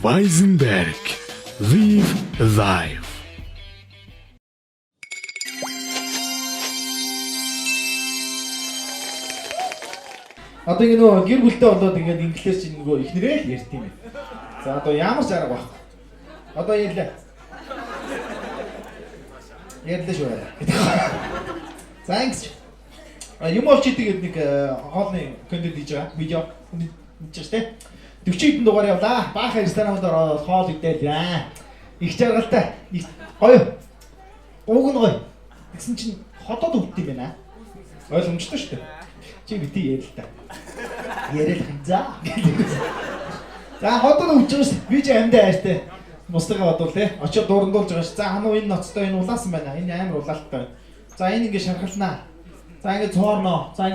Weisenberg. Live life. Одоо ингэ нөгөө гэр бүлтэй болоод ингээд инглиш чинь нөгөө ихнэрээ л ярьт юм. За одоо ямар ч арга байхгүй. Одоо ярьлаа. Ярьлаа шүү. За ингэж юм олж идэг нэг хоолны контент хийж байгаа видео хийж штэ. 40 хэдэн дугаар явлаа. Баах ресторант ороод хоол идээл яа. Их жаргалтай. Гоё. Уг нь гоё. Тэгсэн чинь хотод өвддөг юм байна. Ойлгомжтой шүү дээ. Чи бити ярил та. Ярил ханзаа. За хотод өвдөж байгаа шүү. Би ч амьдаа хайртай. Мустайгаа бодвол те. Очоод дурандуулж байгаа ш. За хануу энэ ноцтой энэ улаасан байна. Энэ амар улаалттай. За энэ ингээд шархалнаа. За ингээд цоорноо. За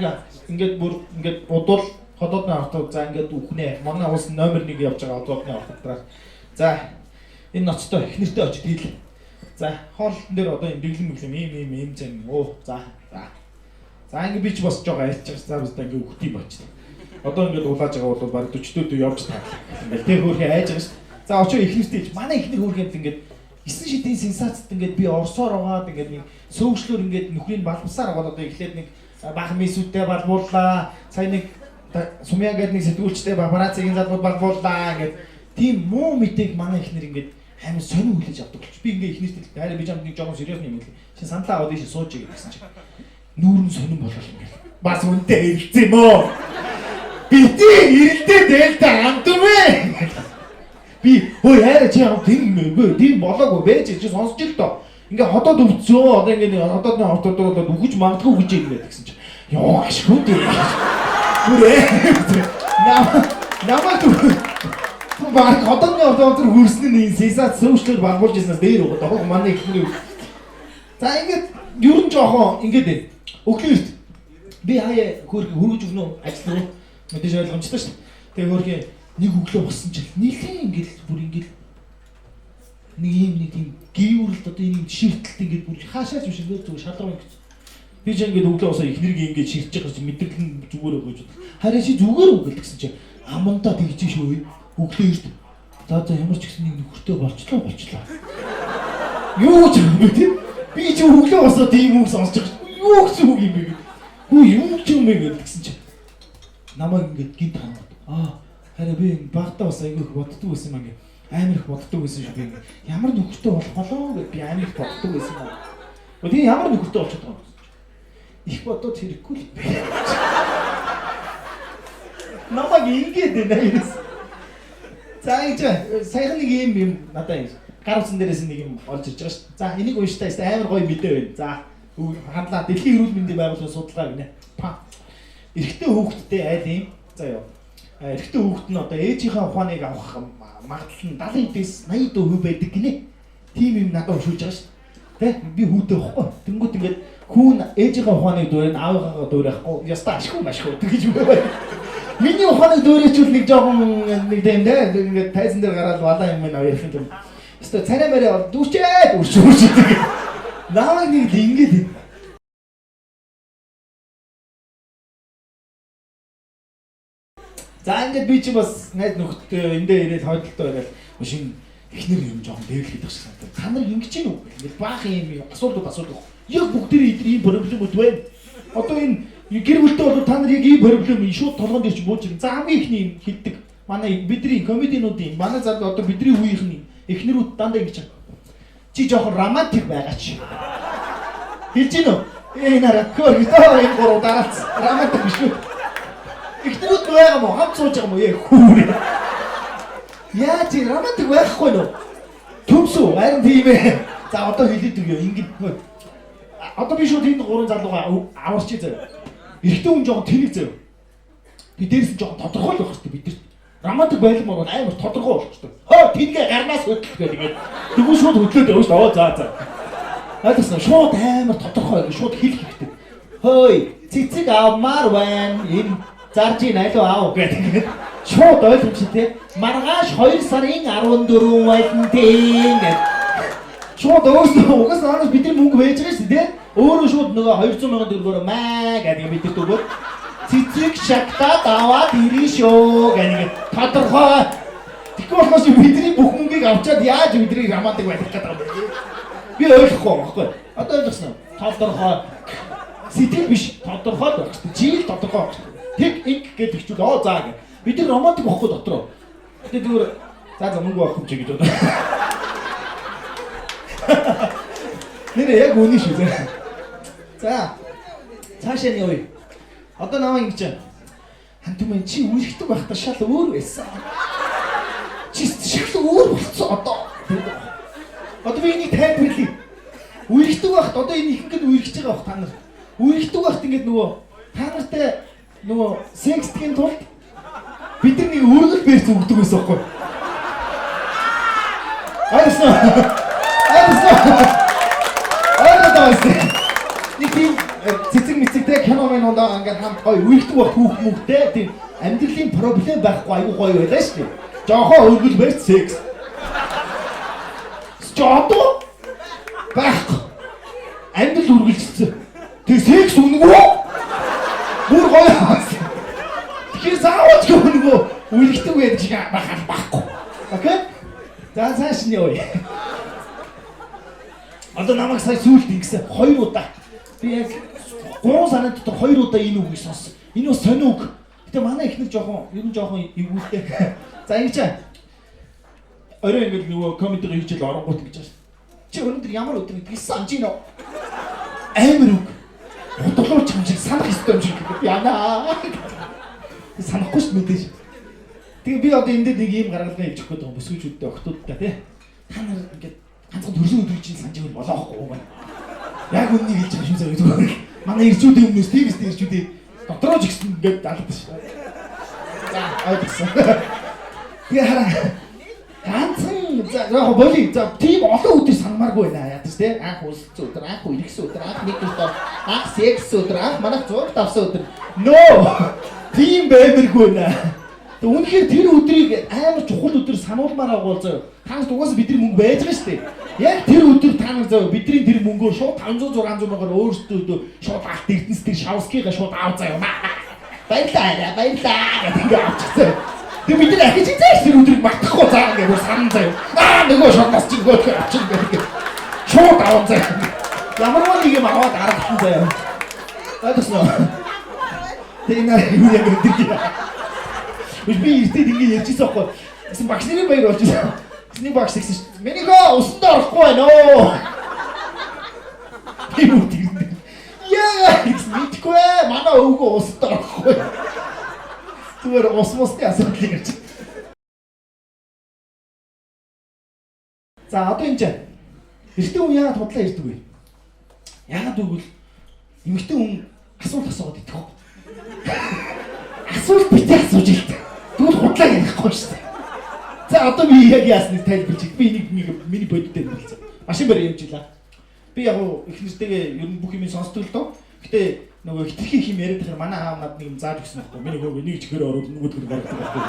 ингээд бүр ингээд удвал хотодны автод за ингээд үхнэ. Манай улс номер 1 явж байгаа одоодны автобусаар. За энэ ноцтой их нэртэй очиж дийл. За хоолн дээр одоо энэ дэглэм ийм зэн. Оо за. За ингээд би ч босч байгаа ярьж байгаа. За бистаа ингээд үхтий болчихсон. Одоо ингээд улааж байгаа бол баг 40 дөө явж таа. Ингээд тэг хөөрхий айж байгаа ш. За очоо их нэртэй. Манай ихнэр хөөрхийд ингээд 9 шидийн сенсацд ингээд би орсоор байгаа. Ингээд нэг сөөгчлөөр ингээд нөхрийн балбасаар байгаа. Одоо эхлээд нэг бахан мисүүдтэй балбууллаа. Сайн нэг сумья гэдэг нэг сэтгүүлчтэй папараццигийн залбууд балбууллаа. Ингээд тийм муу мэдээг манай ихнэр ингээд амар сонир хүлээж авдаг болчих. Би ингээд ихнэртэй хайраа би жамд нэг жоохон сериус юм хэлээ. Чи саналаа аваад ийш сууж ийг гэсэн чинь нүүрэн сонирн болол ингээд. Бас үнтэй хэлцээ юм уу? Бити ирэлдээ дээлтэй амтмэ. Би хөөе хайраа чи яа тийм болоогүй бэ чи сонсож ил доо. Ингээ хотод өвцөө одоо ингээ хотодны ортодоо үхэж магадгүй гэж ийм гэсэн чинь ёо ашгүй дээ. Бүрээ. Намаа баг хотодны ортодоо хүрснэ нэг сесат сөүчлөөр багуулж ирснээс дээр өгöd. Одоо манай ихний. За ингээд ер нь жоохон ингээд өглөө шүү. Би хаяа хөргөж өгнө ажил руу мэдээж ойлгомжтой шүү. Тэгээ хөргөө нэг өглөө босон чил нийлээ ингээд бүр ингээд нэг тийм гіврэлт одоо энэ ширтэлт ингээд бүр хаашаач биш ингээд зүгээр шалруу ингэж би ч ингээд өглөө босоо ихнэрийг ингээд ширтэж байгаа чинь мэдрэл нь зүгээр өгөөж харин чи зүгээр үгэл гэсэн чинь амандаа тэгж шүү өглөө эрт за ямар ч гэсэн нэг нөхөртөө болчлоо юу ч юм бэ тийм би ч өглөө босоо тийм үг сонсож байгаа юу гэсэн үг юм бэ хөө юу ч юм бэ гэсэн чинь намайг ингээд гинт ханаад харин би багтаа бас айгүй их боддог байсан юм ингээд амар их боддог байсан шүү би. Ямар нөхөртэй болох болоо гэж би амар их боддог байсан юм. Өдөө ямар нөхөртэй болчиход байгаа юм. Их бодоод хэрэггүй л бэ. Намайг ингээд нээс. За ингэж саяхан нэг юм надад гар утсан дээрээс нэг юм олж ирж байгаа шүү. За энийг унштай амар гоё мэдээ байна. За хандлаа дэлхийн эрүүл мэндийн байгууллагын судалгаа гинэ. Эрэгтэй хүүхэдтэй айл юм. За ёо. Эрэгтэй хүүхэд нь одоо ээжийнхээ ухааныг авах магадлал нь 70-ээс 80% байдаг гинэ. Тим юм надад уншуулж байгаа шүү. Тэ би хүүтэй байхгүй. Тэнгүүд ингээд хүүн ээжийнхээ ухааныг дуурайна, аавынхаа дуурайхгүй. Яста ашгүй тэгэж юу бай. Миний ухааныг дуурайчвал нэг жоохон нэг тийм тэ ингээд тайзан дээр гараад валаа юм байна ярих юм. Яста царай мэрэ дүүчээд үрчүүчдэг. Намайг нэг л ингээд за ингээд би чи бас найз нөхдөд эндээ ирээд хойдолтой байгаад шинэ эхнэр юм жоохон дээрлэх гэж санагдав. Та нар ингэж юм уу? Ингээд баах юм асуудал. Яг бүгдээ ийм проблемүүд байна. Одоо энэ гэр бүлтэй бол та нар яг ийм проблем шууд толгойд ирж бууж ирнэ. За хамгийн ихний юм хэлдэг. Манай бидний комединуудын манай залуу одоо бидний үеийнхний эхнэрүүд дандаа ингэж чи жоохон романтик байгаач. Хэлж гин үү? Нараа хөөе энэ гурав дараац романтик биш үү? Ихнэрүүд байгаа мó хамт сууж байгаа мó хүүрээ. Яа чи романтик байхгүй нөө? Төмсөө харин тийм ээ. За одоо хэлээд өгөө ингэв. Одоо би шууд энэ гурван залууга аварч заяа. Эрэгтэй хүн жоохон тэнэг заяа. Би дээрс нь жоохон тодорхой л байх хэрэгтэй бидэрт. Романтик байлгам бол амар тодорхой болох хэрэгтэй. Хөө тэнгээ гарнаас хөдлөх гэдэг. Тэгвэл шууд хөдлөөд явна шүү. Оо за. Ойлгосноо шууд амар тодорхой шууд хэлэх хэрэгтэй. Хөөе цэцэг авмаар байна. Энэ заржийн алуу аав гэдэг. Шууд ойлгомжтой. Маргааш 2 сарын 14 байлна тийм гэдэг. Шууд өөрөөсөө угаасаа бидний мөнгө байж байгаа шүү дээ. Өөрөө шууд нөгөө 200 сая төгрөгөөр маа гэдэг бидэрт өгөөд цэцэг шагтаад аваад ирнэ шүү гэдэг. Тодорхой. Тэгэхгүй болохоос бидний бүх мөнгийг авчаад яаж бидний романтик байх гэдэг юм бэ? Би ойлгохгүй байхгүй. Одоо ойлгосноо. Тодорхой сэтгэл биш, тодорхой байх хэрэгтэй. Жил тодорхой байх хэрэгтэй. Тэг инг гэдэг чиг оо заа гэ. Бид нар романтик байхгүй дотроо. Тэгээд зүгээр за мөнгө авах юм чи гэж бодоо. Нэр яг үний шүү зэ. За. Цаашаа нь явъя. Одоо намайг ингэж хантумын чи үргэлжлэх байхдаа шал өөр байсан. Чи шал өөр болцсон одоо. Одоо би энийг тайлбарлая. Үргэлжлэх байхад одоо энэ ихэнгэл үргэлжж байгаа бах та нар. Үргэлжлэх байхад ингэж нөгөө та нартай нөгөө секстгийн тулд бидний өргөл бэрц өгдөг байсан байхгүй. Айсан. Нэг тийм цэцэг мэцэгтэй кино мэн ундаа ингээд хамт гоё үргэлжлэх байх хүүх мөхтэй тийм амьдралын проблем байхгүй айгу гоё байлаа шүү дээ. Жохоо өргөл бэрц секс. Жото байхгүй. Амьдрал үргэлжлэсэн. Тэг секс үнэгүй. Бүр гоё хаасан. Тэгэхээр заавал ч үнэгүй үргэлжлэх байдаг шиг байхад байхгүй. Окей? За цааш нь явъя. Одоо намайг сая сүүлд ингэсэн 2 удаа. Би яг 3 сарын дотор 2 удаа энэ үгийг сонссон. Энэ бас сонио үг. Гэтэ манай ихнэр жоохон эвгүүлтэй. За ингэж орой ингэ нөгөө комедигийн хичээл оронгууд гэж байна. Чи өнөөдөр ямар өдөр гэдгийг санаж гинөө? Амар үг. Бодлооч юм шиг санах ёстой юм шиг би янаа. Санахгүй шүү мэдээж. Тэгээ би одоо энэ дээр нэг ийм гаргалгаа хийж өгөх гэдэг юм бүсгүйчүүдтэй охтуудтай тий. Та нар ингээд ганцхан төрлийн өдрийг чинь санаж байвал болохгүй юм байна. Яг үннийг хэлж байгаа юм шиг зүгээр. Манай ирчүүдийн өмнөөс тийм эсвэл ирчүүдийн дотроо ч гэсэн ингээд далдаг шүү. За ойлгосон. Тэгээ хараа. Ганцхан за яг боли за тийм олон өдөр санамааргүй байна яа тий. Анх үлссэн өдөр, анх иргэсэн өдөр, анх нэг өдөр, анх секс өдөр, анх манайх зураг тавсан өдөр. Нөө. Тийм баймиргүй наа. Тэг үнэхээр тэр өдрийг амар чухал өдөр сануулмаар агуул зөө. Танаас угаасаа бидний мөнгө байж байгаа шүү дээ. Яг тэр өдөр та нар зөө бидний тэр мөнгөө шууд 500 600 мянгаар өөрсдөө шууд алт эрдэнэс тэр шавскига шууд аав заяа. Баярлаа гэдэг ингээ авчихсан. Тэг бид нар ахиж заяа тэр өдрийг мартахгүй заа ингээ бүр санан заяа. Нөгөө шууд бас чинь гооч авчих гэдэг. Шууд аав заяа. Ямар нэг юм аваад аргахан заяа. Ойлгосноо. Тэг наа юу яг гэдэг. Би иртээд ингэ ярьчихсан байхгүй. Гэсэн багш нарын баяр болж байсан. Гэсний багш гэсэн чинь "Минийхөө усанд орохгүй байна оо." Би үт ирнэ. Яа, мэдгүй манай өвгөө усанд орохгүй. Зүгээр ус мусны асуудал ярьж. За одоо энэ чинь эртний хүн яагаад худлаа ирдэг вэ? Яагаад гэвэл эмэгтэй хүн асуулт асууад идэх. Асуулт битээ асууж идэх. Тэгвэл худлаа ярихгүй шүү дээ. За одоо би яг яасныг тайлбарч би энийг миний бодит дээр хэлсэн. Машин барь явуулаа. Би яг их нэртэйгээ ер нь бүх юм сонсдог л доо. Гэтэ нөгөө хитрхи их юм яриад байхаар манай аав надад нэг юм зааж өгсөн байхгүй. Миний хөөг нэг чихээр ороод нөгөөдгөр гаргадаг байхгүй.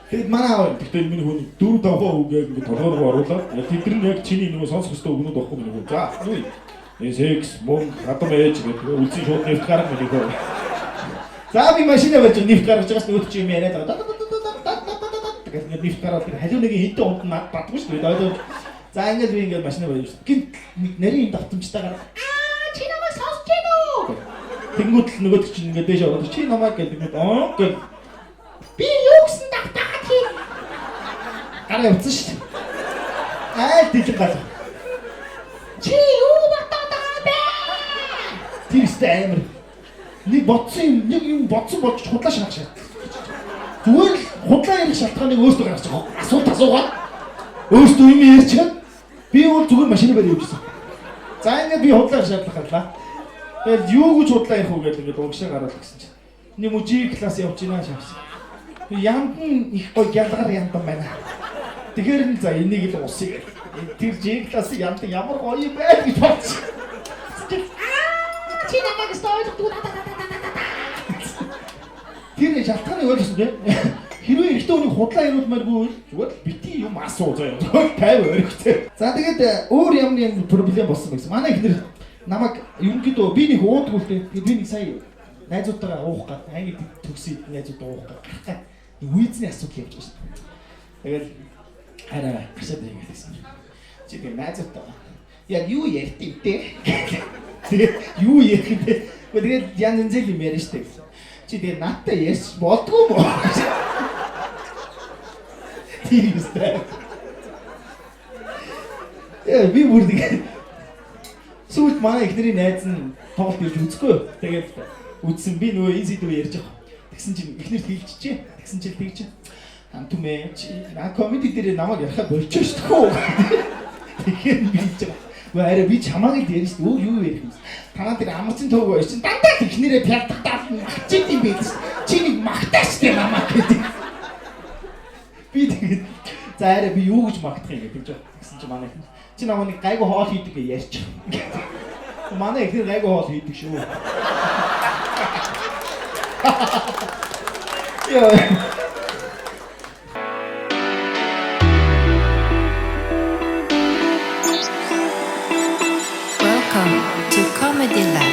Тэгэд манай аав гэхдээ миний хөөг 4 5 үг яг ингэ толгоор руу оруулаад тэд нар яг чиний нөгөө сонсох хөстөө өгнөд байхгүй миний хөөг. За нүй. Секс мөн хатам ээж гэдэг үлцэн шууд нэвт гарах миний хөөг. За би машинаа барьж нэвт гаргаж байгаас нөгөөд чи юм яриад байгаа. Тэгээд нэвт гараад тэр халиу нэг хинтэ унд нь над бадгүй шүү дээ. За ингээд би ингээд машинаа барьж шүү. Гинт нарийн давтамжтайгаар чи намайг сонсч байна уу? Тэнгүүд л нөгөөд чи ингээд дэше ороод чи намайг гэдэг гээд би юу гэсэн давтаад хий. Гараа явцсан шүү. Айл дэлэг гал. Чи юу давтаад байгаа бэ? Тэр ихтэй амар. Нэг бодсон болж худлаа шахах шат. Зүгээр л худлаа ярих шалтгааныг өөртөө гаргаж байгаа. Асуулт асуугаад өөртөө юм ярьчихад би бол зүгээр машин барь явуулсан. За ингээд би худлаа шатлах хадлаа. Тэгэл юу гэж худлаа ярих уу гэдэг ингээд угшаа гараад гисэн чинь. Нэг мужик класс явж гинэ шавсан. Ямдан их гоё ялгаар яндан байна. Тэгэхээр нь за энийг л усыг. Тэр жиг класс ямдан ямар гоё юм бэ гэж бодсон. Чи намайг стойлох тэр шалтгааны ойлгосон дээ. Хэрвээ ихтэй хүний худлаа яриулмааргүй зүгээр бити юм асуу заяа. 50 өргөцөө. За тэгээд өөр ямар проблем болсон байсан. Манай ихнэр намайг ерөнхийдөө би нэг уудгүй л дээ. Тэгээд би нэг сая найзуудтайгаа уух гад анги төгсөй найзууд уух гад. Үйзний асуудал явж байна. Тэгээд хараа гашаад ирэх гэсэн. Чи би найзтай. Яг юу ярьт юм те? Тэгээд юу ярих юм те? Тэгээд янз янз юм ярьж штэ. Чи тэгээд надтай ярьж болдгоо мó? Тийм үстэй. Би бүр тэгээд сүүлд манай ихнэрийн найз нь тоглолт хийж үзэхгүй. Тэгээд үзсэн би нөгөө easy дүү ярьж байгаа. Тэгсэн чинь ихнэрт хэлчихжээ. Тэгсэн чинь тэгж Антумэ чи на комеди дээр намайг ярахаа болчих шүү дээ. Тэгэхээр би ч арай би чамааг л ярьж шүү юу ярих юм. Танаа тэр амарчин тууг байж чинь дандаа ихнэрээ пялдахтаа хачиж юм биш. Чи нэг магтаач дээ намайг гэдэг. Би тэгээд за арай би юу гэж магтах юм гэж тэгсэн чинь манай ихнэр чи намайг нэг гайгүй хоол хийдэг гэж ярьч. Манай ихнэр гайгүй хоол хийдэг шүү. Яа. Welcome to Comedy Lab.